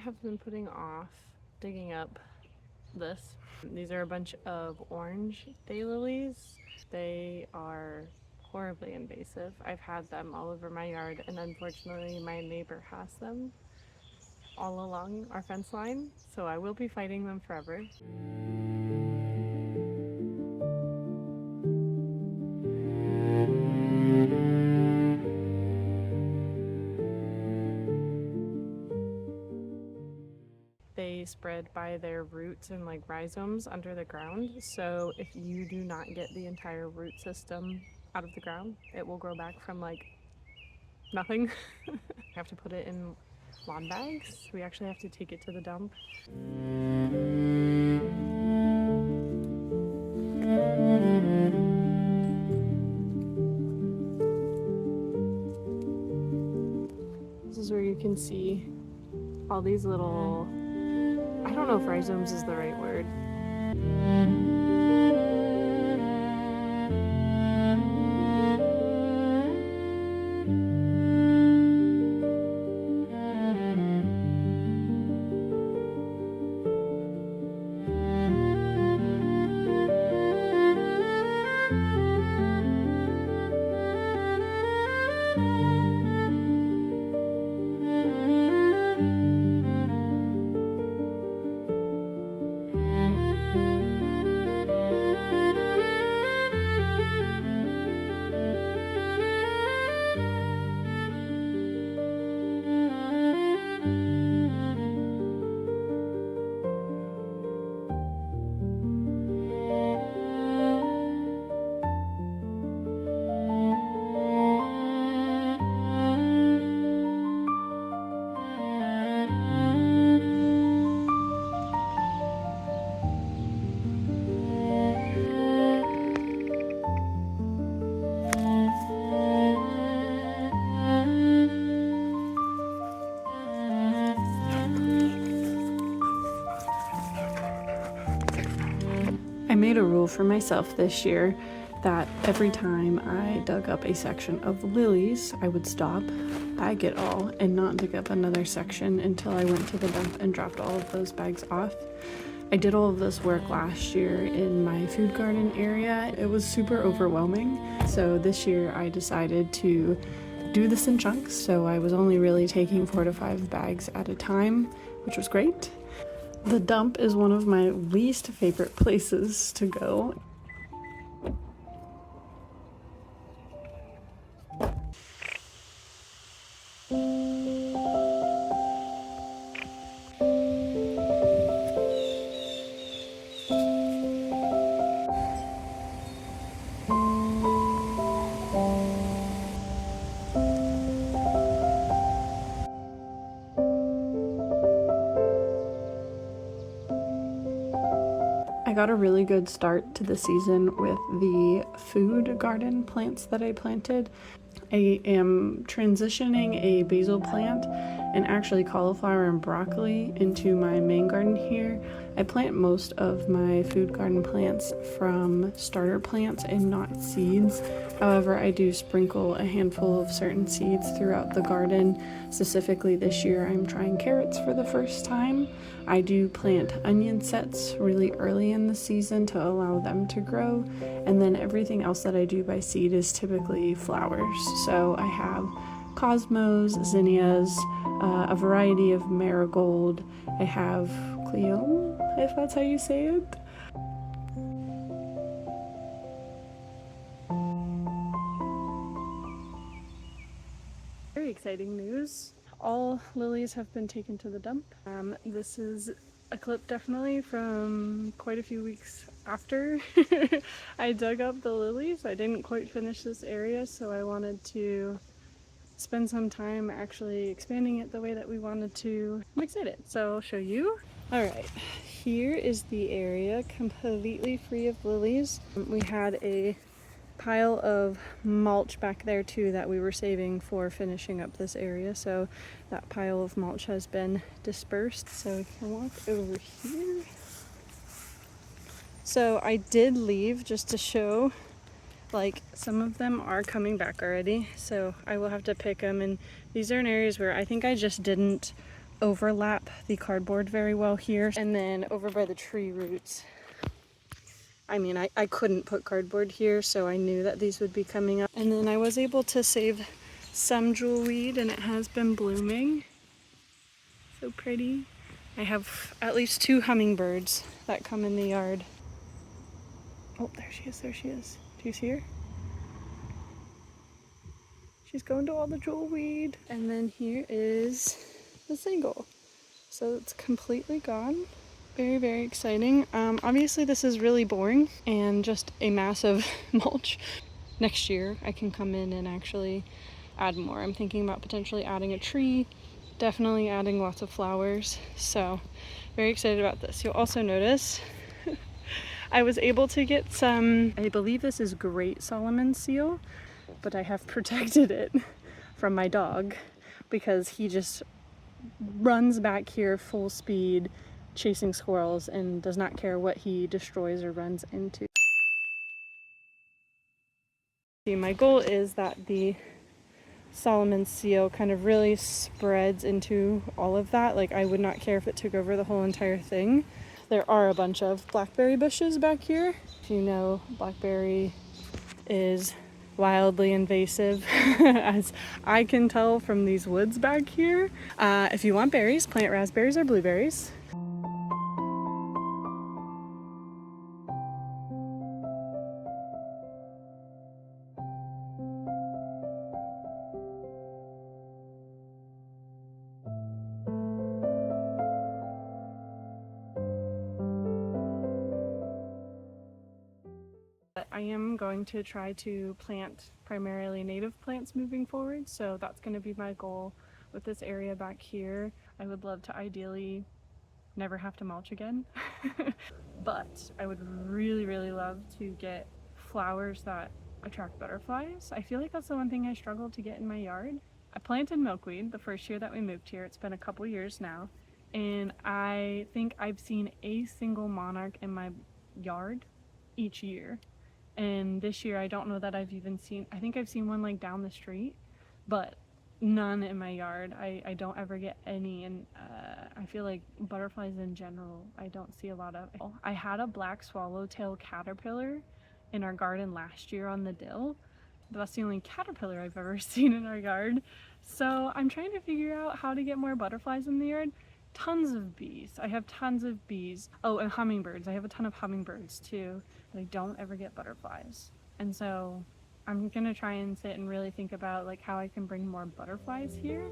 have been putting off digging up this. These are a bunch of orange daylilies. They are horribly invasive. I've had them all over my yard, and unfortunately my neighbor has them all along our fence line, so I will be fighting them forever. They spread by their roots and like rhizomes under the ground, so if you do not get the entire root system out of the ground, it will grow back from like nothing. You have to put it in lawn bags. We actually have to take it to the dump. This is where you can see all these little, I don't know if rhizomes is the right word. I made a rule for myself this year that every time I dug up a section of lilies, I would stop, bag it all, and not dig up another section until I went to the dump and dropped all of those bags off. I did all of this work last year in my food garden area. It was super overwhelming, so this year I decided to do this in chunks, so I was only really taking 4 to 5 bags at a time, which was great. The dump is one of my least favorite places to go. I got a really good start to the season with the food garden plants that I planted. I am transitioning a basil plant and actually cauliflower and broccoli into my main garden here. I plant most of my food garden plants from starter plants and not seeds. However, I do sprinkle a handful of certain seeds throughout the garden. Specifically this year, I'm trying carrots for the first time. I do plant onion sets really early in the season to allow them to grow. And then everything else that I do by seed is typically flowers. So I have cosmos, zinnias, a variety of marigold. I have Cleo, if that's how you say it. Very exciting news. All lilies have been taken to the dump. This is a clip definitely from quite a few weeks after I dug up the lilies. I didn't quite finish this area, so I wanted to spend some time actually expanding it the way that we wanted to. I'm excited, so I'll show you. Alright, here is the area completely free of lilies. We had a pile of mulch back there too that we were saving for finishing up this area, so that pile of mulch has been dispersed. So we can walk over here. So I did leave just to show, like, some of them are coming back already, so I will have to pick them. And these are in areas where I think I just didn't overlap the cardboard very well here. And then over by the tree roots, I mean, I couldn't put cardboard here, so I knew that these would be coming up. And then I was able to save some jewelweed, and it has been blooming. So pretty. I have at least 2 hummingbirds that come in the yard. Oh, there she is, there she is. Do you see her? She's going to all the jewelweed. And then here is the single. So it's completely gone. Very, very exciting. Obviously this is really boring and just a massive mulch. Next year I can come in and actually add more. I'm thinking about potentially adding a tree, definitely adding lots of flowers. So very excited about this. You'll also notice I was able to get some, I believe this is great Solomon seal, but I have protected it from my dog because he just runs back here full speed chasing squirrels and does not care what he destroys or runs into. My goal is that the Solomon seal kind of really spreads into all of that. Like, I would not care if it took over the whole entire thing. There are a bunch of blackberry bushes back here. If you know, blackberry is wildly invasive as I can tell from these woods back here. If you want berries, plant raspberries or blueberries. I am going to try to plant primarily native plants moving forward, so that's going to be my goal with this area back here. I would love to ideally never have to mulch again, but I would really, really love to get flowers that attract butterflies. I feel like that's the one thing I struggled to get in my yard. I planted milkweed the first year that we moved here. It's been a couple years now, and I think I've seen a single monarch in my yard each year. And this year I don't know that I've even seen, I think I've seen one like down the street, but none in my yard. I don't ever get any, and I feel like butterflies in general I don't see a lot of. I had a black swallowtail caterpillar in our garden last year on the dill, but that's the only caterpillar I've ever seen in our yard. So I'm trying to figure out how to get more butterflies in the yard. Tons of bees. I have tons of bees. Oh, and hummingbirds. I have a ton of hummingbirds too, but I don't ever get butterflies. And so I'm gonna try and sit and really think about like how I can bring more butterflies here.